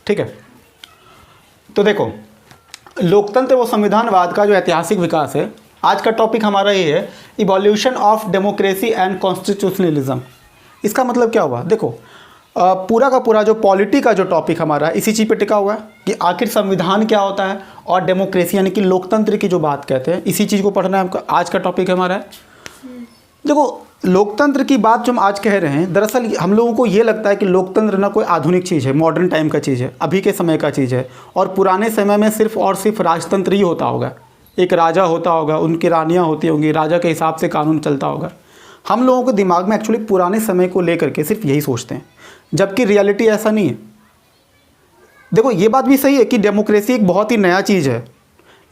ठीक है, तो देखो लोकतंत्र व संविधानवाद का जो ऐतिहासिक विकास है, आज का टॉपिक हमारा ये है evolution of democracy and constitutionalism. इसका मतलब क्या हुआ, देखो पूरा का पूरा जो पॉलिटी का जो टॉपिक हमारा इसी चीज़ पे टिका हुआ है कि आखिर संविधान क्या होता है और डेमोक्रेसी यानी कि लोकतंत्र की जो बात कहते हैं, इसी चीज़ को पढ़ना है हमको। आज का टॉपिक हमारा है। देखो लोकतंत्र की बात जो हम आज कह रहे हैं, दरअसल हम लोगों को ये लगता है कि लोकतंत्र ना कोई आधुनिक चीज़ है, मॉडर्न टाइम का चीज़ है, अभी के समय का चीज़ है, और पुराने समय में सिर्फ और सिर्फ राजतंत्र ही होता होगा, एक राजा होता होगा, उनकी रानियाँ होती होंगी, राजा के हिसाब से कानून चलता होगा। हम लोगों के दिमाग में एक्चुअली पुराने समय को लेकर के सिर्फ यही सोचते हैं, जबकि रियलिटी ऐसा नहीं है। देखो ये बात भी सही है कि डेमोक्रेसी एक बहुत ही नया चीज़ है,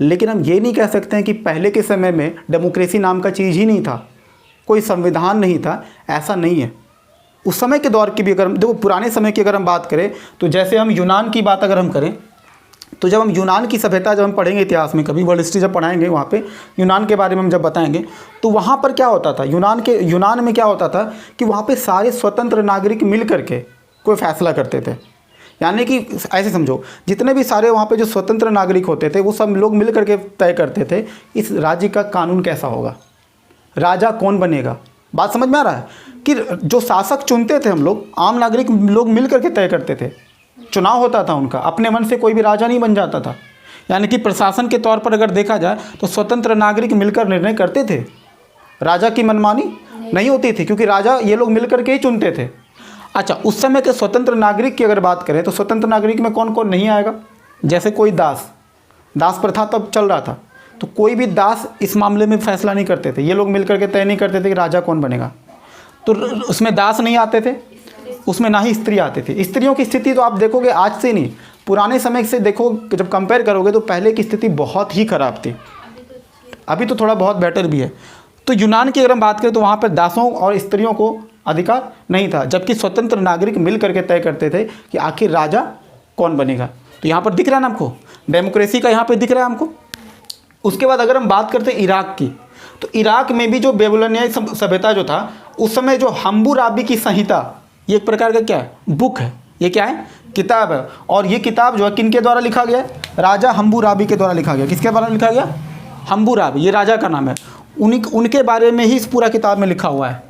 लेकिन हम ये नहीं कह सकते हैं कि पहले के समय में डेमोक्रेसी नाम का चीज़ ही नहीं था, कोई संविधान नहीं था, ऐसा नहीं है। उस समय के दौर की भी अगर देखो पुराने समय की अगर हम बात करें तो जैसे हम यूनान की बात अगर हम करें तो जब हम यूनान की सभ्यता जब हम पढ़ेंगे इतिहास में, कभी वर्ल्ड हिस्ट्री जब पढ़ाएंगे वहाँ पे यूनान के बारे में हम जब बताएंगे तो वहाँ पर क्या होता था, यूनान में क्या होता था कि वहाँ पे सारे स्वतंत्र नागरिक मिल करके कोई फैसला करते थे। यानी कि ऐसे समझो जितने भी सारे वहाँ पे जो स्वतंत्र नागरिक होते थे वो सब लोग मिल करके तय करते थे इस राज्य का कानून कैसा होगा, राजा कौन बनेगा। बात समझ में आ रहा है कि जो शासक चुनते थे हम लोग, आम नागरिक लोग मिल करके तय करते थे, चुनाव होता था उनका, अपने मन से कोई भी राजा नहीं बन जाता था। यानी कि प्रशासन के तौर पर अगर देखा जाए तो स्वतंत्र नागरिक मिलकर निर्णय करते थे, राजा की मनमानी नहीं होती थी, क्योंकि राजा ये लोग मिल करके ही चुनते थे। अच्छा, उस समय के स्वतंत्र नागरिक की अगर बात करें तो स्वतंत्र नागरिक में कौन कौन नहीं आएगा, जैसे कोई दास प्रथा तब चल रहा था, तो कोई भी दास इस मामले में फैसला नहीं करते थे, ये लोग मिलकर के तय नहीं करते थे कि राजा कौन बनेगा। तो उसमें दास नहीं आते थे, उसमें ना ही स्त्री आते थे। स्त्रियों की स्थिति तो आप देखोगे आज से नहीं, पुराने समय से देखो जब कंपेयर करोगे तो पहले की स्थिति बहुत ही ख़राब थी, अभी तो थोड़ा बहुत बेटर भी है। तो यूनान की अगर हम बात करें तो वहाँ पर दासों और स्त्रियों को अधिकार नहीं था, जबकि स्वतंत्र नागरिक मिल करके तय करते थे कि आखिर राजा कौन बनेगा। तो यहाँ पर दिख रहा है ना हमको, डेमोक्रेसी का यहाँ पर दिख रहा है हमको। उसके बाद अगर हम बात करते हैं इराक की, तो इराक में भी जो बेबीलोनियाई सभ्यता जो था उस समय जो हम्मुराबी की संहिता, ये एक प्रकार का क्या है, बुक है, ये क्या है, किताब है। और ये किताब जो है किन के द्वारा लिखा गया है, राजा हम्मुराबी के द्वारा लिखा गया। किसके द्वारा लिखा गया, हम्मुराबी, ये राजा का नाम है, उनके बारे में ही इस पूरा किताब में लिखा हुआ है।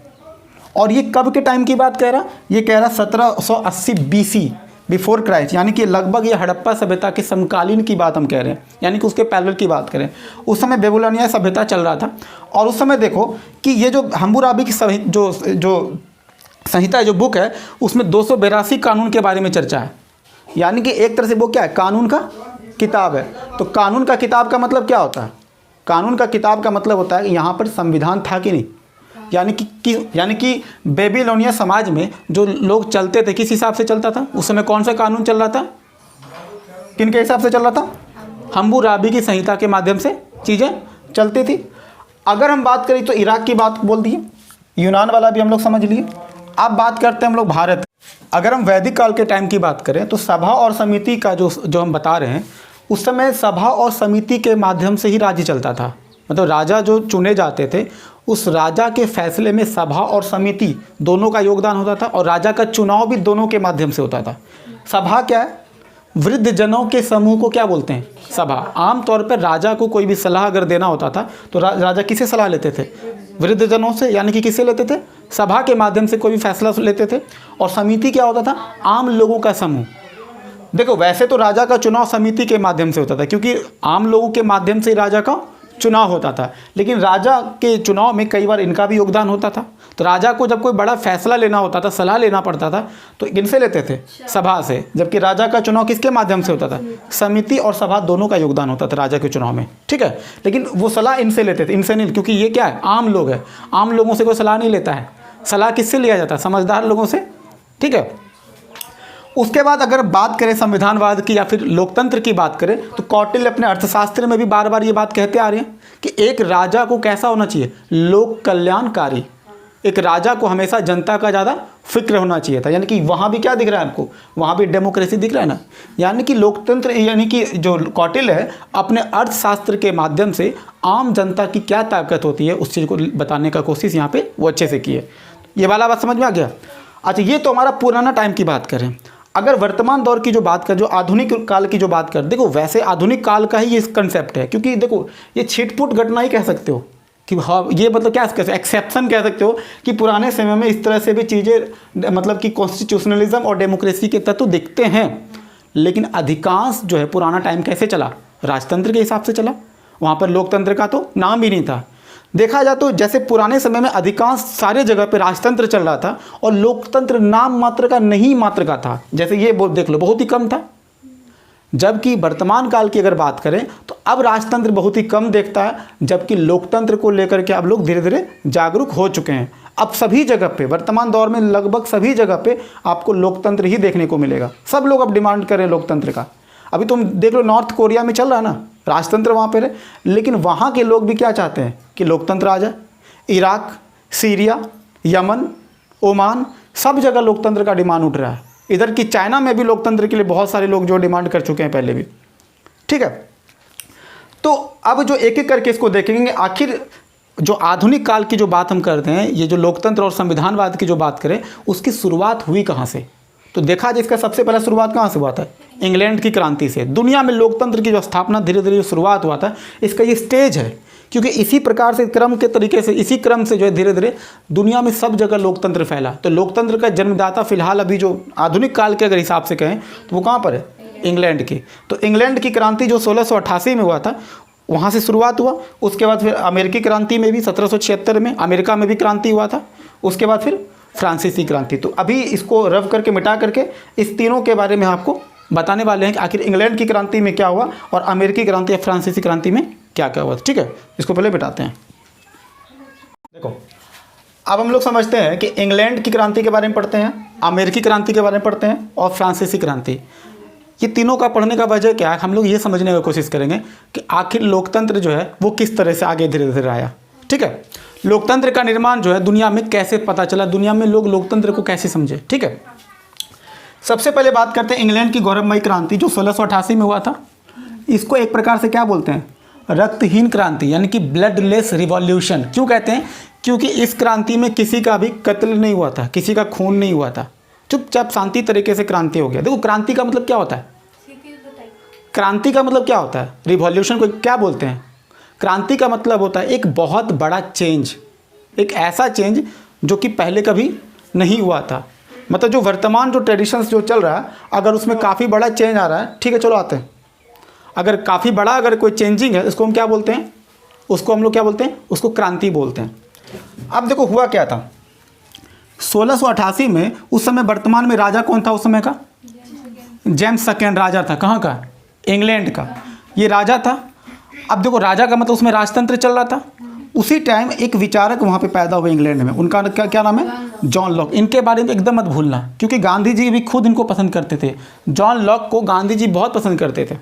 और ये कब के टाइम की बात कह रहा, ये कह रहा 1780 BC बिफोर क्राइस्ट, यानी कि लगभग ये हड़प्पा सभ्यता के समकालीन की बात हम कह रहे हैं, यानी कि उसके पैरेलल की बात करें। उस समय बेबीलोनियाई सभ्यता चल रहा था, और उस समय देखो कि ये जो हम्मुराबी की जो संहिता है, जो बुक है, उसमें 282 कानून के बारे में चर्चा है। यानी कि एक तरह से वो क्या है, कानून का किताब है। तो कानून का किताब का मतलब क्या होता है, कानून का किताब का मतलब होता है कि यहाँ पर संविधान था कि नहीं, यानी कि बेबीलोनिया समाज में जो लोग चलते थे किस हिसाब से चलता था, उस समय कौन सा कानून चल रहा था, किन के हिसाब से चल रहा था, हम्मुराबी की संहिता के माध्यम से चीज़ें चलती थी। अगर हम बात करें तो इराक की बात बोल दी, यूनान वाला भी हम लोग समझ लिए। अब बात करते हैं हम लोग भारत। अगर हम वैदिक काल के टाइम की बात करें तो सभा और समिति का जो हम बता रहे हैं, उस समय सभा और समिति के माध्यम से ही राज्य चलता था। मतलब राजा जो चुने जाते थे, उस राजा के फैसले में सभा और समिति दोनों का योगदान होता था, और राजा का चुनाव भी दोनों के माध्यम से होता था। सभा क्या है, वृद्ध जनों के समूह को क्या बोलते हैं, सभा। आमतौर पर राजा को कोई भी सलाह अगर देना होता था तो राजा किससे सलाह लेते थे, वृद्ध जनों से, यानी कि किससे लेते थे, सभा के माध्यम से कोई भी फैसला लेते थे। और समिति क्या होता था, आम लोगों का समूह। देखो वैसे तो राजा का चुनाव समिति के माध्यम से होता था, क्योंकि आम लोगों के माध्यम से ही राजा का चुनाव होता था, लेकिन राजा के चुनाव में कई बार इनका भी योगदान होता था। तो राजा को जब कोई बड़ा फैसला लेना होता था, सलाह लेना पड़ता था, तो किनसे लेते थे, सभा से। जबकि राजा का चुनाव किसके माध्यम से होता था, समिति और सभा दोनों का योगदान होता था राजा के चुनाव में, ठीक है। लेकिन वो सलाह इनसे लेते थे, इनसे नहीं, क्योंकि ये क्या है, आम लोग है, आम लोगों से कोई सलाह नहीं लेता है। सलाह किससे लिया जाता है, समझदार लोगों से, ठीक है। उसके बाद अगर बात करें संविधानवाद की या फिर लोकतंत्र की बात करें, तो कौटिल्य अपने अर्थशास्त्र में भी बार बार ये बात कहते आ रहे हैं कि एक राजा को कैसा होना चाहिए, लोक कल्याणकारी। एक राजा को हमेशा जनता का ज़्यादा फिक्र होना चाहिए था। यानी कि वहाँ भी क्या दिख रहा है आपको, वहाँ भी डेमोक्रेसी दिख रहा है ना। यानी कि लोकतंत्र, यानी कि जो कौटिल्य है, अपने अर्थशास्त्र के माध्यम से आम जनता की क्या ताकत होती है उस चीज़ को बताने का कोशिश यहाँ पे वो अच्छे से की है। ये वाला बात समझ में आ गया। अच्छा, ये तो हमारा पुराना टाइम की बात करें। अगर वर्तमान दौर की जो बात कर, जो आधुनिक काल की जो बात कर, देखो वैसे आधुनिक काल का ही ये कंसेप्ट है, क्योंकि देखो ये छिटपुट घटना ही कह सकते हो कि हाँ, ये मतलब क्या कह सकते हो, एक्सेप्शन कह सकते हो कि पुराने समय में इस तरह से भी चीज़ें मतलब कि कॉन्स्टिट्यूशनलिज्म और डेमोक्रेसी के तत्व दिखते हैं, लेकिन अधिकांश जो है पुराना टाइम कैसे चला, राजतंत्र के हिसाब से चला। वहाँ पर लोकतंत्र का तो नाम ही नहीं था। देखा जाए तो जैसे पुराने समय में अधिकांश सारे जगह पे राजतंत्र चल रहा था और लोकतंत्र नाम मात्र का, नहीं मात्र का था। जैसे ये देख लो, बहुत ही कम था। जबकि वर्तमान काल की अगर बात करें तो अब राजतंत्र बहुत ही कम देखता है, जबकि लोकतंत्र को लेकर के अब लोग धीरे धीरे जागरूक हो चुके हैं। अब सभी जगह पे, वर्तमान दौर में लगभग सभी जगह पे आपको लोकतंत्र ही देखने को मिलेगा। सब लोग अब डिमांड करें लोकतंत्र का। अभी तुम देख लो, नॉर्थ कोरिया में चल रहा है ना राजतंत्र वहाँ पर है, लेकिन वहाँ के लोग भी क्या चाहते हैं कि लोकतंत्र आ जाए। इराक, सीरिया, यमन, ओमान, सब जगह लोकतंत्र का डिमांड उठ रहा है। इधर की चाइना में भी लोकतंत्र के लिए बहुत सारे लोग जो डिमांड कर चुके हैं पहले भी। ठीक है, तो अब जो एक एक करके इसको देखेंगे, आखिर जो आधुनिक काल की जो बात हम करते हैं, ये जो लोकतंत्र और संविधानवाद की जो बात करें, उसकी शुरुआत हुई कहाँ से। तो देखा जाए इसका सबसे पहला शुरुआत कहाँ से हुआ था, इंग्लैंड की क्रांति से। दुनिया में लोकतंत्र की जो स्थापना धीरे धीरे शुरुआत हुआ था, इसका ये स्टेज है, क्योंकि इसी प्रकार से क्रम के तरीके से, इसी क्रम से जो है धीरे धीरे दुनिया में सब जगह लोकतंत्र फैला। तो लोकतंत्र का जन्मदाता फिलहाल अभी जो आधुनिक काल के अगर हिसाब से कहें तो वो कहाँ पर है, इंग्लैंड की। तो इंग्लैंड की क्रांति जो 1688 में हुआ था, वहाँ से शुरुआत हुआ। उसके बाद फिर अमेरिकी क्रांति में भी 1776 में अमेरिका में भी क्रांति हुआ था। उसके बाद फिर फ्रांसीसी क्रांति। तो अभी इसको रव करके मिटा करके इस तीनों के बारे में आपको बताने वाले हैं कि आखिर इंग्लैंड की क्रांति में क्या हुआ और अमेरिकी क्रांति या फ्रांसीसी क्रांति में क्या क्या हुआ। ठीक है, इसको पहले मिटाते हैं। देखो, अब हम लोग समझते हैं कि इंग्लैंड की क्रांति के बारे में पढ़ते हैं, अमेरिकी क्रांति के बारे में पढ़ते हैं और फ्रांसीसी क्रांति। ये तीनों का पढ़ने का वजह क्या है, हम लोग ये समझने की कोशिश करेंगे कि आखिर लोकतंत्र जो है वो किस तरह से आगे धीरे धीरे आया। ठीक है, लोकतंत्र का निर्माण जो है दुनिया में कैसे पता चला, दुनिया में लोग लोकतंत्र को कैसे समझे। ठीक है, सबसे पहले बात करते हैं इंग्लैंड की गौरवमयी क्रांति जो 1688 में हुआ था। इसको एक प्रकार से क्या बोलते हैं, रक्तहीन क्रांति, यानी कि ब्लडलेस रिवॉल्यूशन। क्यों कहते हैं, क्योंकि इस क्रांति में किसी का भी कत्ल नहीं हुआ था, किसी का खून नहीं हुआ था, चुपचाप शांति तरीके से क्रांति हो गया। देखो, क्रांति का मतलब क्या होता है, क्रांति का मतलब क्या होता है, रिवॉल्यूशन को क्या बोलते हैं। क्रांति का मतलब होता है एक बहुत बड़ा चेंज, एक ऐसा चेंज जो कि पहले कभी नहीं हुआ था। मतलब जो वर्तमान जो ट्रेडिशंस जो चल रहा है, अगर उसमें काफ़ी बड़ा चेंज आ रहा है, ठीक है चलो आते हैं, अगर काफ़ी बड़ा अगर कोई चेंजिंग है, इसको हम क्या बोलते हैं, उसको हम लोग क्या बोलते हैं, उसको क्रांति बोलते हैं। अब देखो हुआ क्या था 1688 में, उस समय वर्तमान में राजा कौन था उस समय का, जेम्स सेकेंड राजा था। कहाँ का, इंग्लैंड का ये राजा था। अब देखो, राजा का मतलब उसमें राजतंत्र चल रहा था। उसी टाइम एक विचारक वहाँ पे पैदा हुए इंग्लैंड में, उनका क्या नाम है, जॉन लॉक। इनके बारे में एकदम मत भूलना, क्योंकि गांधी जी भी खुद इनको पसंद करते थे। जॉन लॉक को गांधी जी बहुत पसंद करते थे।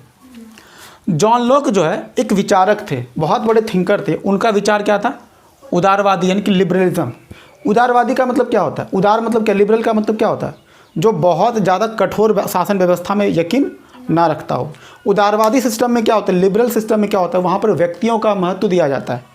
जॉन लॉक जो है एक विचारक थे, बहुत बड़े थिंकर थे। उनका विचार क्या था, उदारवादी, यानी कि लिबरलिज्म। उदारवादी का मतलब क्या होता है, उदार मतलब क्या, लिबरल का मतलब क्या होता है, जो बहुत ज़्यादा कठोर शासन व्यवस्था में यकीन ना रखता हो। उदारवादी सिस्टम में क्या होता है, लिबरल सिस्टम में क्या होता है, वहाँ पर व्यक्तियों का महत्व दिया जाता है।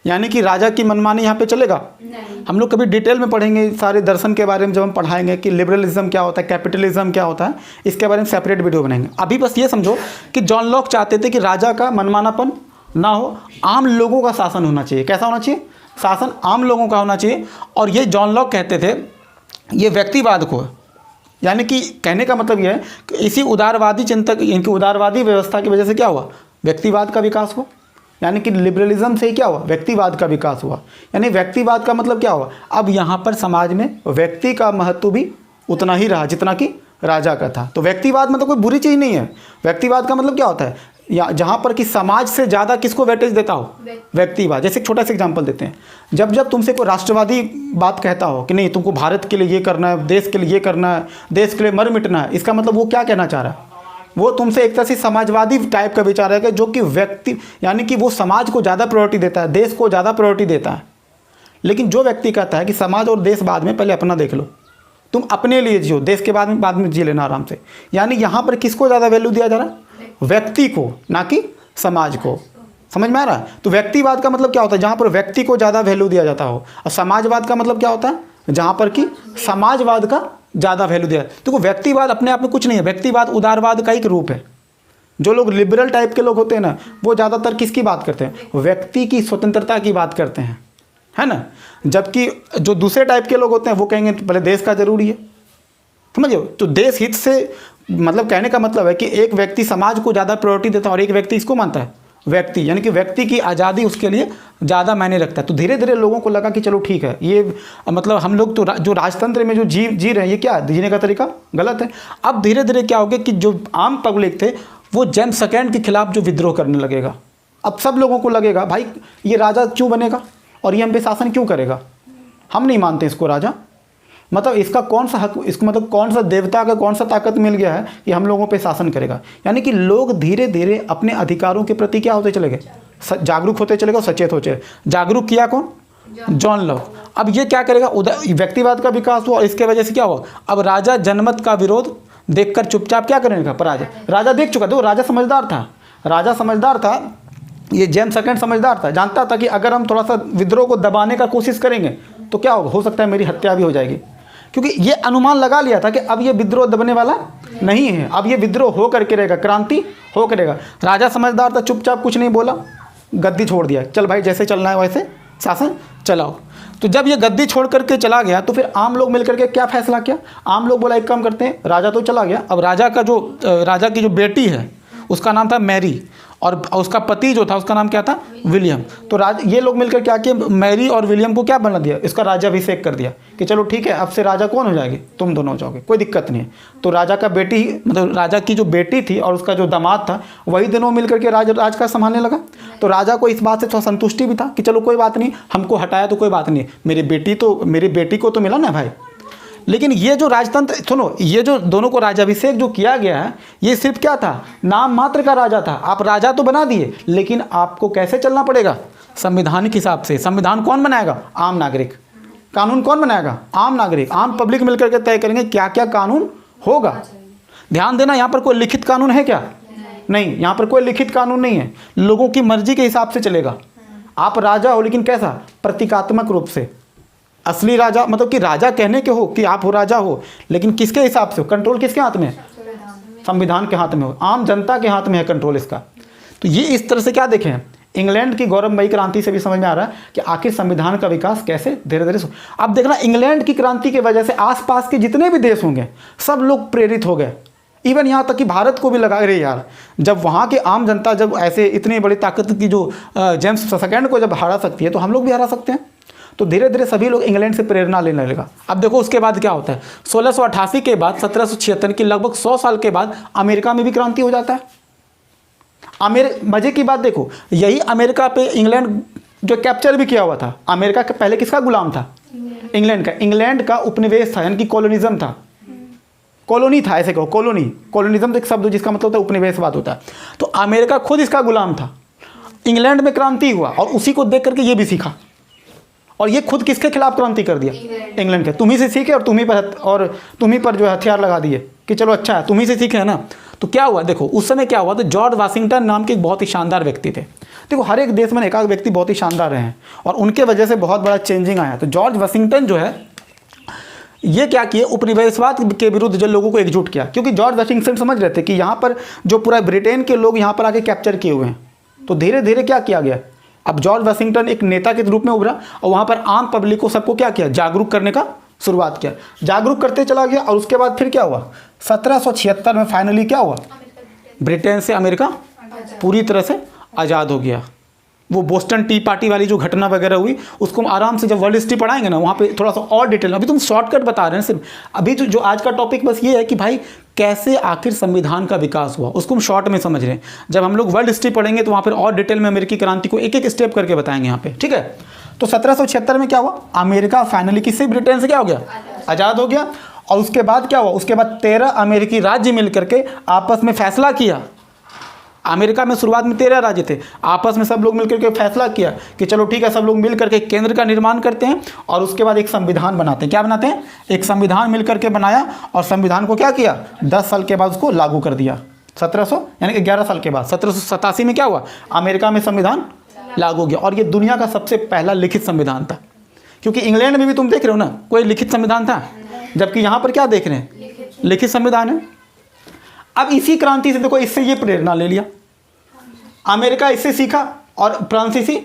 यानी कि राजा की मनमानी यहाँ पे चलेगा नहीं। हम लोग कभी डिटेल में पढ़ेंगे सारे दर्शन के बारे में, जब हम पढ़ाएंगे कि लिबरलिज्म क्या होता है, कैपिटलिज्म क्या होता है, इसके बारे में सेपरेट वीडियो बनाएंगे। अभी बस ये समझो कि जॉन लॉक चाहते थे कि राजा का मनमानापन ना हो, आम लोगों का शासन होना चाहिए। कैसा होना चाहिए, शासन आम लोगों का होना चाहिए। और ये जॉन लॉक कहते थे, ये व्यक्तिवाद को, यानी कि कहने का मतलब यह है कि इसी उदारवादी चिंतक, इनकी उदारवादी व्यवस्था की वजह से क्या हुआ, व्यक्तिवाद का विकास हुआ। यानी कि लिबरलिज्म से ही क्या हुआ, व्यक्तिवाद का विकास हुआ। यानी व्यक्तिवाद का मतलब क्या हुआ, अब यहाँ पर समाज में व्यक्ति का महत्व भी उतना ही रहा जितना कि राजा का था। तो व्यक्तिवाद मतलब कोई बुरी चीज़ नहीं है। व्यक्तिवाद का मतलब क्या होता है, या जहाँ पर कि समाज से ज़्यादा किसको वेटेज देता हो, व्यक्तिवाद। जैसे एक छोटा सा एग्जांपल देते हैं, जब जब तुमसे कोई राष्ट्रवादी बात कहता हो कि नहीं तुमको भारत के लिए ये करना है, देश के लिए ये करना है, देश के लिए मर मिटना है, इसका मतलब वो क्या कहना चाह रहा है, वो तुमसे एक तरह से समाजवादी टाइप का विचार है, जो कि व्यक्ति, यानी कि वो समाज को ज़्यादा प्रायोरिटी देता है, देश को ज़्यादा प्रायोरिटी देता है। लेकिन जो व्यक्ति कहता है कि समाज और देश बाद में, पहले अपना देख लो, तुम अपने लिए जियो, देश के बाद में जी लेना आराम से। यानी यहाँ पर किसको ज़्यादा वैल्यू दिया जा रहा है, व्यक्ति को, ना कि समाज को। समझ में आ रहा है। तो व्यक्तिवाद का मतलब क्या होता है, जहाँ पर व्यक्ति को ज़्यादा वैल्यू दिया जाता हो। और समाजवाद का मतलब क्या होता है, जहाँ पर कि समाजवाद का ज़्यादा वैल्यू दिया। देखो व्यक्तिवाद अपने आप में कुछ नहीं है, व्यक्तिवाद उदारवाद का एक रूप है। जो लोग लिबरल टाइप के लोग होते हैं ना, वो ज़्यादातर किसकी बात करते हैं, व्यक्ति की स्वतंत्रता की बात करते हैं, है ना। जबकि जो दूसरे टाइप के लोग होते हैं वो कहेंगे पहले देश का जरूरी है, समझो। तो देश हित से मतलब कहने का मतलब है कि एक व्यक्ति समाज को ज़्यादा प्रायोरिटी देता है और एक व्यक्ति इसको मानता है, व्यक्ति यानी कि व्यक्ति की आज़ादी उसके लिए ज़्यादा मायने रखता है। तो धीरे धीरे लोगों को लगा कि चलो ठीक है, ये मतलब हम लोग तो जो राजतंत्र में जो जी रहे हैं, ये क्या जीने का तरीका गलत है। अब धीरे धीरे क्या हो गया कि जो आम पब्लिक थे वो जेम्स सेकंड के खिलाफ जो विद्रोह करने लगेगा। अब सब लोगों को लगेगा भाई ये राजा क्यों बनेगा और ये हम पे शासन क्यों करेगा, हम नहीं मानते इसको राजा, मतलब इसका कौन सा हक, इसको मतलब कौन सा देवता का कौन सा ताकत मिल गया है कि हम लोगों पे शासन करेगा। यानी कि लोग धीरे धीरे अपने अधिकारों के प्रति क्या होते चले गए, जागरूक होते चले गए, सचेत हो चले। जागरूक किया कौन, जॉन लव। अब ये क्या करेगा, व्यक्तिवाद का विकास हुआ और इसके वजह से क्या हुआ, अब राजा जनमत का विरोध देखकर चुपचाप क्या करने लगा, पराजय। राजा देख चुका था, राजा समझदार था, राजा समझदार था, ये जेम्स सेकंड समझदार था, जानता था कि अगर हम थोड़ा सा विद्रोह को दबाने का कोशिश करेंगे तो क्या होगा, हो सकता है मेरी हत्या भी हो जाएगी। क्योंकि ये अनुमान लगा लिया था कि अब ये विद्रोह दबने वाला नहीं है, अब ये विद्रोह हो करके रहेगा, क्रांति हो करेगा। राजा समझदार था, चुपचाप कुछ नहीं बोला, गद्दी छोड़ दिया, चल भाई जैसे चलना है वैसे शासन चलाओ। तो जब ये गद्दी छोड़ करके चला गया तो फिर आम लोग मिलकर के क्या फैसला किया, आम लोग बोला एक काम करते हैं, राजा तो चला गया, अब राजा की जो बेटी है उसका नाम था मैरी और उसका पति जो था उसका नाम क्या था, विलियम। तो ये लोग मिलकर क्या किए, मैरी और विलियम को क्या बना दिया, इसका राज्याभिषेक कर दिया कि चलो ठीक है अब से राजा कौन हो जाएगी, तुम दोनों हो जाओगे, कोई दिक्कत नहीं है। तो राजा का बेटी मतलब राजा की जो बेटी थी और उसका जो दामाद था वही दोनों मिलकर के राज का संभालने लगा। तो राजा को इस बात से थोड़ा संतुष्टि भी था कि चलो कोई बात नहीं, हमको हटाया तो कोई बात नहीं, मेरी बेटी को तो मिला ना भाई। लेकिन ये जो राजतंत्र, सुनो, ये जो दोनों को राज्याभिषेक जो किया गया है ये सिर्फ क्या था, नाम मात्र का राजा था। आप राजा तो बना दिए लेकिन आपको कैसे चलना पड़ेगा, संविधान के हिसाब से। संविधान कौन बनाएगा, आम नागरिक। कानून कौन बनाएगा, आम नागरिक, आम पब्लिक मिलकर के तय करेंगे क्या क्या कानून होगा। ध्यान देना, यहाँ पर कोई लिखित कानून है क्या, नहीं, यहाँ पर कोई लिखित कानून नहीं है, लोगों की मर्जी के हिसाब से चलेगा। आप राजा हो लेकिन कैसा, प्रतीकात्मक रूप से। असली राजा मतलब कि राजा कहने के हो कि आप हो राजा हो, लेकिन किसके हिसाब से हो, कंट्रोल किसके हाथ में है, संविधान के हाथ में हो, आम जनता के हाथ में है कंट्रोल इसका। तो ये इस तरह से क्या देखें, इंग्लैंड की गौरवमयी क्रांति से भी समझ में आ रहा है कि आखिर संविधान का विकास कैसे धीरे धीरे। अब देखना, इंग्लैंड की क्रांति की वजह से आसपास के जितने भी देश होंगे सब लोग प्रेरित हो गए, इवन यहाँ तक कि भारत को भी लगा रहे यार, जब वहाँ के आम जनता जब ऐसे इतनी बड़ी ताकत की जो जेम्स सेकंड को जब हरा सकती है तो हम लोग भी हरा सकते हैं। तो धीरे धीरे सभी लोग इंग्लैंड से प्रेरणा लेने लगा। अब देखो उसके बाद क्या होता है, 1688 के बाद 1776 की लगभग 100 साल के बाद अमेरिका में भी क्रांति हो जाता है। मजे की बात देखो, यही अमेरिका पे इंग्लैंड जो कैप्चर भी किया हुआ था, अमेरिका का पहले किसका गुलाम था, इंग्लैंड का उपनिवेश था, यानी कि कॉलोनिज्म था, कॉलोनी था, ऐसे कहो कॉलोनी, कॉलोनिज्म तो एक शब्द जिसका मतलब होता है उपनिवेशवाद होता है। तो अमेरिका खुद इसका गुलाम था, इंग्लैंड में क्रांति हुआ और उसी को देख करके ये भी सीखा और ये खुद किसके खिलाफ क्रांति कर दिया, इंग्लैंड के। तुम्ही से सीखे और तुम्ही पर जो है हथियार लगा दिए कि चलो अच्छा है तुम्ही से सीखे है ना। तो क्या हुआ देखो, उस समय क्या हुआ, तो जॉर्ज वाशिंगटन नाम के एक बहुत ही शानदार व्यक्ति थे। देखो हर एक देश में एक आध व्यक्ति बहुत ही शानदार रहे हैं और उनके वजह से बहुत बड़ा चेंजिंग आया। तो जॉर्ज वाशिंगटन जो है ये क्या किए, उपनिवेशवाद के विरुद्ध जो लोगों को एकजुट किया, क्योंकि जॉर्ज वाशिंगटन समझ रहे थे कि यहाँ पर जो पूरा ब्रिटेन के लोग यहाँ पर आके कैप्चर किए हुए हैं। तो धीरे धीरे क्या किया गया, अब जॉर्ज वाशिंगटन एक नेता के रूप में उभरा और वहाँ पर आम पब्लिक को सबको क्या किया, जागरूक करने का शुरुआत किया, जागरूक करते चला गया। और उसके बाद फिर क्या हुआ, 1776 में फाइनली क्या हुआ, ब्रिटेन से अमेरिका पूरी तरह से आज़ाद हो गया। वो बोस्टन टी पार्टी वाली जो घटना वगैरह हुई उसको हम आराम से जब वर्ल्ड हिस्ट्री पढ़ाएंगे ना वहाँ पे थोड़ा सा और डिटेल, अभी तुम शॉर्टकट बता रहे हैं सिर्फ। अभी जो आज का टॉपिक बस ये है कि भाई कैसे आखिर संविधान का विकास हुआ, उसको हम शॉर्ट में समझ रहे हैं। जब हम लोग वर्ल्ड हिस्ट्री पढ़ेंगे तो वहाँ पर और डिटेल में अमेरिकी क्रांति को एक एक स्टेप करके बताएंगे यहाँ पे, ठीक है। तो 1776 में क्या हुआ, अमेरिका फाइनली किससे, ब्रिटेन से क्या हो गया, आज़ाद हो गया। और उसके बाद क्या हुआ, उसके बाद 13 अमेरिकी राज्य मिल करके आपस में फैसला किया। अमेरिका में शुरुआत में 13 राज्य थे, आपस में सब लोग मिलकर के फैसला किया कि चलो ठीक है, सब लोग मिल करके केंद्र का निर्माण करते हैं और उसके बाद एक संविधान बनाते हैं। क्या बनाते हैं, एक संविधान मिल करके बनाया और संविधान को क्या किया, 10 साल के बाद उसको लागू कर दिया। 1700 यानी कि 11 साल के बाद 1787 में क्या हुआ, अमेरिका में संविधान लागू हो गया। और ये दुनिया का सबसे पहला लिखित संविधान था, क्योंकि इंग्लैंड में भी तुम देख रहे हो ना, कोई लिखित संविधान था जबकि यहाँ पर क्या देख रहे हैं, लिखित संविधान है। अब इसी क्रांति से देखो, इससे ये प्रेरणा ले लिया, अमेरिका इससे सीखा और फ्रांसीसी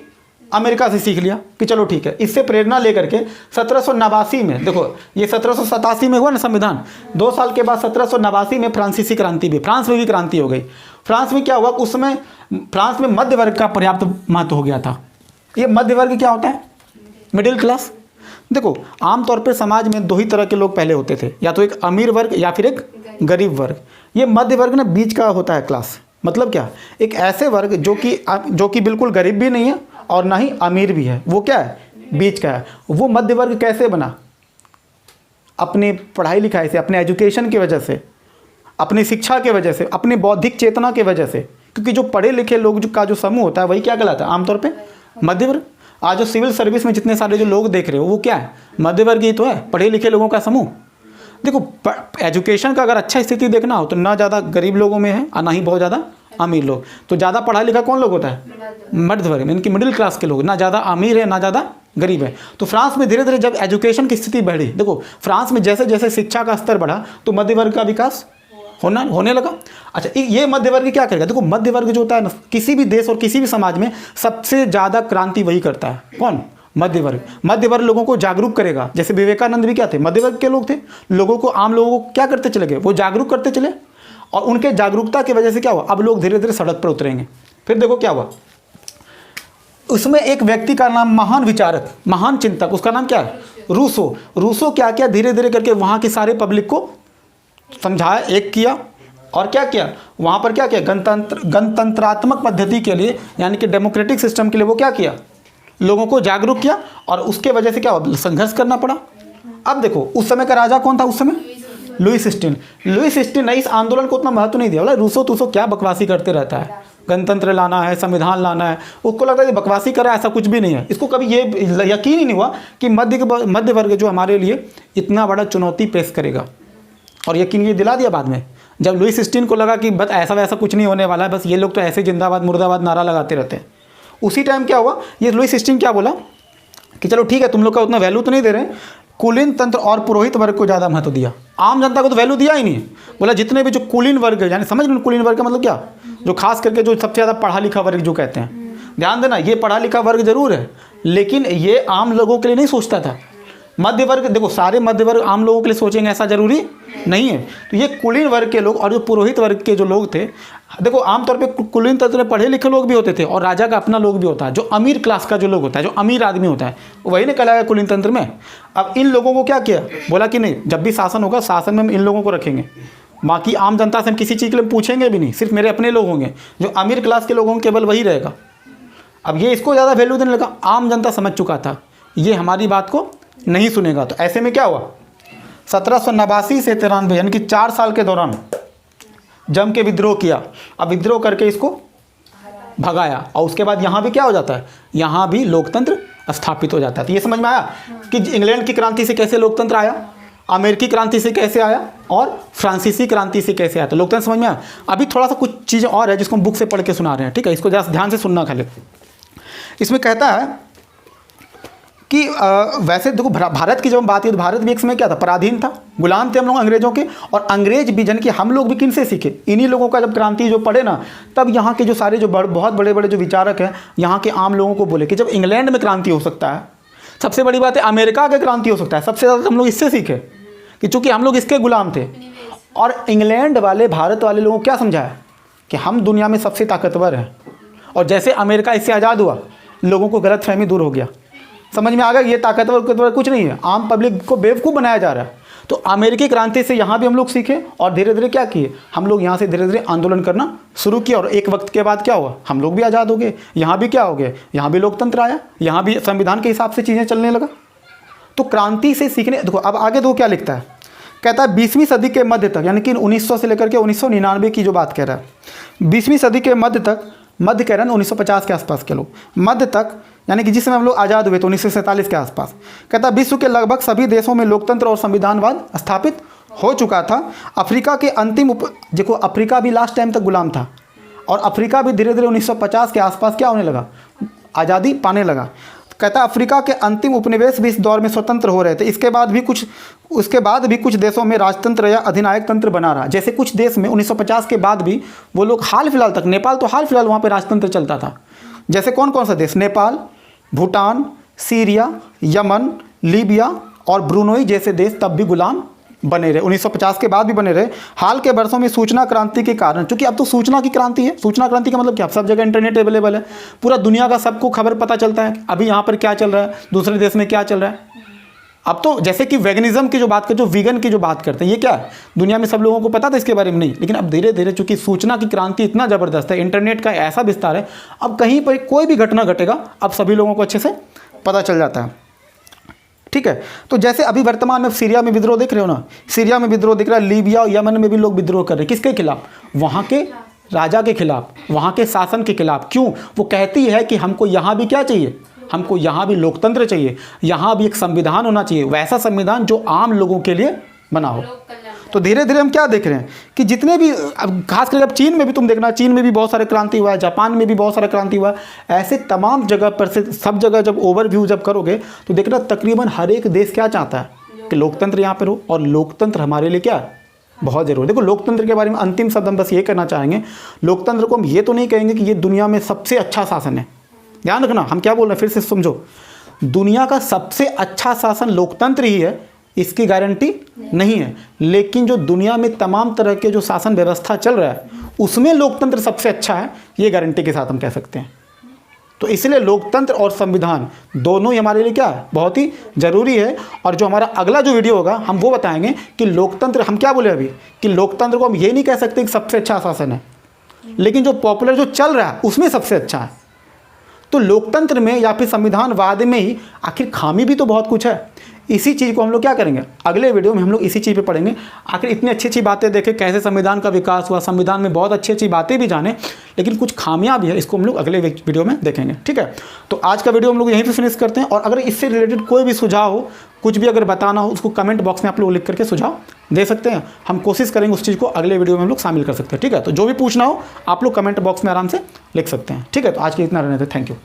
अमेरिका से सीख लिया कि चलो ठीक है। इससे प्रेरणा लेकर के 1789 में, देखो ये 1787 में हुआ ना संविधान, 2 साल के बाद 1789 में फ्रांसीसी क्रांति भी, फ्रांस में भी क्रांति हो गई। फ्रांस में क्या हुआ, उस समय फ्रांस में मध्य वर्ग का पर्याप्त महत्व हो गया था। ये मध्य वर्ग क्या होता है, मिडिल क्लास। देखो आमतौर पर समाज में 2 ही तरह के लोग पहले होते थे, या तो एक अमीर वर्ग या फिर एक गरीब वर्ग। ये मध्य वर्ग ना बीच का होता है क्लास। मतलब क्या, एक ऐसे वर्ग जो कि बिल्कुल गरीब भी नहीं है और ना ही अमीर भी है, वो क्या है, बीच का है। वो मध्य वर्ग कैसे बना, अपनी पढ़ाई लिखाई से, अपने एजुकेशन की वजह से, अपनी शिक्षा की वजह से, अपनी बौद्धिक चेतना की वजह से। क्योंकि जो पढ़े लिखे लोग का जो समूह होता है वही क्या कहलाता है आमतौर पे, मध्य वर्ग। आज जो सिविल सर्विस में जितने सारे जो लोग देख रहे हो वो क्या है, मध्य वर्ग ही तो है, पढ़े लिखे लोगों का समूह। देखो एजुकेशन का अगर अच्छा स्थिति देखना हो तो ना ज़्यादा गरीब लोगों में है और ना ही बहुत ज़्यादा अमीर लोग। तो ज़्यादा पढ़ा लिखा कौन लोग होता है, मध्य वर्ग, यानी कि मिडिल क्लास के लोग, ना ज़्यादा अमीर है ना ज़्यादा गरीब है। तो फ्रांस में धीरे धीरे जब एजुकेशन की स्थिति बढ़ी, देखो फ्रांस में जैसे जैसे शिक्षा का स्तर बढ़ा तो मध्य वर्ग का विकास होने लगा। अच्छा ये मध्य वर्ग क्या करेगा, देखो मध्य वर्ग जो होता है ना, किसी भी देश और किसी भी समाज में सबसे ज़्यादा क्रांति वही करता है। कौन, मध्य वर्ग। मध्य वर्ग लोगों को जागरूक करेगा। जैसे विवेकानंद भी क्या थे, मध्य वर्ग के लोग थे। लोगों को, आम लोगों को क्या करते चले गए, वो जागरूक करते चले, और उनके जागरूकता की वजह से क्या हुआ, अब लोग धीरे धीरे सड़क पर उतरेंगे। फिर देखो क्या हुआ, उसमें एक व्यक्ति का नाम, महान विचारक, महान चिंतक, उसका नाम क्या है, रूसो। रूसो क्या किया, धीरे धीरे करके वहाँ के सारे पब्लिक को समझाया, एक किया, और क्या किया वहाँ पर, क्या किया, गणतंत्रात्मक पद्धति के लिए, यानी कि डेमोक्रेटिक सिस्टम के लिए वो क्या किया, लोगों को जागरूक किया। और उसके वजह से क्या हुआ, संघर्ष करना पड़ा। अब देखो उस समय का राजा कौन था, उस समय लुईस सिक्सटीन ने इस आंदोलन को उतना महत्व नहीं दिया। बोला रूसो क्या बकवासी करते रहता है, गणतंत्र लाना है, संविधान लाना है, उसको लगता है कि बकवासी करा, ऐसा कुछ भी नहीं है। इसको कभी ये यकीन ही नहीं हुआ कि मध्य वर्ग जो हमारे लिए इतना बड़ा चुनौती पेश करेगा। और यकीन ये दिला दिया बाद में, जब लुईस 16 को लगा कि बस ऐसा वैसा कुछ नहीं होने वाला है, बस ये लोग तो ऐसे जिंदाबाद मुर्दाबाद नारा लगाते रहते हैं। उसी टाइम क्या हुआ, ये लुईस 16 क्या बोला कि चलो ठीक है, तुम लोग का उतना वैल्यू तो नहीं दे रहे, कुलीन तंत्र और पुरोहित वर्ग को ज़्यादा महत्व दिया, आम जनता को तो वैल्यू दिया ही नहीं। बोला जितने भी जो कुलीन वर्ग है, यानी समझ लो कुलीन वर्ग का मतलब क्या, जो खास करके जो सबसे ज़्यादा पढ़ा लिखा वर्ग जो कहते हैं, ध्यान देना ये पढ़ा लिखा वर्ग जरूर है, लेकिन ये आम लोगों के लिए नहीं सोचता था। मध्य वर्ग, देखो सारे मध्य वर्ग आम लोगों के लिए सोचेंगे ऐसा जरूरी नहीं है। तो ये कुलीन वर्ग के लोग और जो पुरोहित वर्ग के जो लोग थे, देखो आमतौर पे कुलीन तंत्र में पढ़े लिखे लोग भी होते थे और राजा का अपना लोग भी होता है। जो अमीर क्लास का जो लोग होता है, जो अमीर आदमी होता है, वही ने कहलाया कुलीन तंत्र में। अब इन लोगों को क्या किया, बोला कि नहीं, जब भी शासन होगा शासन में हम इन लोगों को रखेंगे, बाकी आम जनता से हम किसी चीज़ के लिए पूछेंगे भी नहीं, सिर्फ मेरे अपने लोग होंगे, जो अमीर क्लास के लोग होंगे केवल वही रहेगा। अब ये इसको ज़्यादा वैल्यू देने लगा। आम जनता समझ चुका था ये हमारी बात को नहीं सुनेगा। तो ऐसे में क्या हुआ, 1789 से 93 यानी कि 4 साल के दौरान जम के विद्रोह किया। अब विद्रोह करके इसको भगाया, और उसके बाद यहाँ भी क्या हो जाता है, यहाँ भी लोकतंत्र स्थापित हो जाता है। तो ये समझ में आया कि इंग्लैंड की क्रांति से कैसे लोकतंत्र आया, अमेरिकी क्रांति से कैसे आया, और फ्रांसीसी क्रांति से कैसे आया। तो लोकतंत्र समझ में आया। अभी थोड़ा सा कुछ चीज़ें और है जिसको हम बुक से पढ़ के सुना रहे हैं, ठीक है, इसको जरा ध्यान से सुनना खाली। इसमें कहता है कि वैसे देखो भारत की जब हम बात करें तो भारत भी एक समय क्या था, पराधीन था, गुलाम थे हम लोग अंग्रेजों के। और अंग्रेज भी जन कि हम लोग भी किन से सीखे, इन्हीं लोगों का जब क्रांति जो पढ़े ना, तब यहाँ के जो सारे जो बहुत बड़े बड़े जो विचारक हैं यहाँ के आम लोगों को बोले कि जब इंग्लैंड में क्रांति हो सकता है, सबसे बड़ी बात है अमेरिका के क्रांति हो सकता है, सबसे ज़्यादा हम लोग इससे सीखे कि चूँकि हम लोग इसके गुलाम थे। और इंग्लैंड वाले भारत वाले लोगों को क्या समझाया कि हम दुनिया में सबसे ताकतवर हैं। और जैसे अमेरिका इससे आज़ाद हुआ, लोगों को गलतफहमी दूर हो गया, समझ में आ गया ये ताकतवर कुछ नहीं है, आम पब्लिक को बेवकूफ़ बनाया जा रहा है। तो अमेरिकी क्रांति से यहाँ भी हम लोग सीखे और धीरे धीरे क्या किए, हम लोग यहाँ से धीरे धीरे आंदोलन करना शुरू किया। और एक वक्त के बाद क्या हुआ, हम लोग भी आज़ाद हो गए, यहाँ भी क्या हो गया, यहाँ भी लोकतंत्र आया, यहाँ भी संविधान के हिसाब से चीज़ें चलने लगा। तो क्रांति से सीखने, देखो अब आगे दो क्या लिखता है, कहता है 20वीं सदी के मध्य तक, यानी कि 1900 से लेकर के 1999 की जो बात कह रहा है, 20वीं सदी के मध्य तक, मध्य कह रहे हैं 1950 के आसपास के लोग, मध्य तक यानी कि जिस समय हम लोग आज़ाद हुए तो 1947 के आसपास, कहता विश्व के लगभग सभी देशों में लोकतंत्र और संविधानवाद स्थापित हो चुका था। अफ्रीका के अंतिम देखो अफ्रीका भी लास्ट टाइम तक गुलाम था, और अफ्रीका भी धीरे धीरे 1950 के आसपास क्या होने लगा, आज़ादी पाने लगा। कहता अफ्रीका के अंतिम उपनिवेश भी इस दौर में स्वतंत्र हो रहे थे। उसके बाद भी कुछ देशों में राजतंत्र या अधिनायक तंत्र बना रहा। जैसे कुछ देश में 1950 के बाद भी वो लोग हाल फिलहाल तक, नेपाल तो हाल फिलहाल वहाँ पे राजतंत्र चलता था। जैसे कौन कौन सा देश? Nepal, Bhutan, Syria, Yemen, Libya और ब्रुनोई जैसे देश तब भी गुलाम बने रहे, 1950 के बाद भी बने रहे। हाल के वर्षों में सूचना क्रांति के कारण, क्योंकि अब तो सूचना की क्रांति है। सूचना क्रांति का मतलब क्या? सब जगह इंटरनेट अवेलेबल है, पूरा दुनिया का सबको खबर पता चलता है अभी यहाँ पर क्या चल रहा है, दूसरे देश में क्या चल रहा है। अब तो जैसे कि वेगनिज्म की जो बात करते, जो वीगन की जो बात करते हैं, ये क्या है? दुनिया में सब लोगों को पता था इसके बारे में नहीं, लेकिन अब धीरे धीरे चूंकि सूचना की क्रांति इतना ज़बरदस्त है, इंटरनेट का ऐसा विस्तार है, अब कहीं पर कोई भी घटना घटेगा अब सभी लोगों को अच्छे से पता चल जाता है। ठीक है, तो जैसे अभी वर्तमान में सीरिया में विद्रोह देख रहे हो ना, सीरिया में विद्रोह दिख रहा है, लीबिया और यमन में भी लोग विद्रोह कर रहे हैं। किसके खिलाफ? वहाँ के राजा के खिलाफ, वहाँ के शासन के खिलाफ। क्यों? वो कहती है कि हमको यहाँ भी क्या चाहिए? हमको यहाँ भी लोकतंत्र चाहिए, यहाँ भी एक संविधान होना चाहिए, वैसा संविधान जो आम लोगों के लिए बना हो। तो धीरे धीरे हम क्या देख रहे हैं कि जितने भी, अब खासकर अब चीन में भी तुम देखना, चीन में भी बहुत सारे क्रांति हुआ है, जापान में भी बहुत सारा क्रांति हुआ है। ऐसे तमाम जगह पर से सब जगह जब ओवरव्यू जब करोगे तो देखना तकरीबन हर एक देश क्या चाहता है कि लोकतंत्र यहाँ पर हो, और लोकतंत्र हमारे लिए क्या है? बहुत जरूरी। देखो लोकतंत्र के बारे में अंतिम शब्द हम बस ये कहना चाहेंगे, लोकतंत्र को हम ये तो नहीं कहेंगे कि ये दुनिया में सबसे अच्छा शासन है। ध्यान रखना हम क्या बोल रहे हैं, फिर से समझो, दुनिया का सबसे अच्छा शासन लोकतंत्र ही है, इसकी गारंटी नहीं है। लेकिन जो दुनिया में तमाम तरह के जो शासन व्यवस्था चल रहा है उसमें लोकतंत्र सबसे अच्छा है, ये गारंटी के साथ हम कह सकते हैं। तो इसलिए लोकतंत्र और संविधान दोनों ही हमारे लिए क्या है? बहुत ही ज़रूरी है। और जो हमारा अगला जो वीडियो होगा हम वो बताएंगे कि लोकतंत्र, हम क्या बोले अभी कि लोकतंत्र को हम ये नहीं कह सकते कि सबसे अच्छा शासन है, लेकिन जो पॉपुलर जो चल रहा है उसमें सबसे अच्छा है। तो लोकतंत्र में या फिर संविधानवाद में ही आखिर खामी भी तो बहुत कुछ है। इसी चीज़ को हम लोग क्या करेंगे, अगले वीडियो में हम लोग इसी चीज़ पे पढ़ेंगे। आखिर इतनी अच्छी अच्छी बातें देखें, कैसे संविधान का विकास हुआ, संविधान में बहुत अच्छी अच्छी बातें भी जाने, लेकिन कुछ खामियां भी है, इसको हम लोग अगले वीडियो में देखेंगे। ठीक है, तो आज का वीडियो हम लोग यहीं पे फिनिश करते हैं। और अगर इससे रिलेटेड कोई भी सुझाव हो, कुछ भी अगर बताना हो, उसको कमेंट बॉक्स में आप लोग लिख करके सुझाव दे सकते हैं। हम कोशिश करेंगे उस चीज़ को अगले वीडियो में हम लोग शामिल कर सकते हैं। ठीक है, तो जो भी पूछना हो आप लोग कमेंट बॉक्स में आराम से लिख सकते हैं। ठीक है, तो आज के इतना रहने थे। Thank you.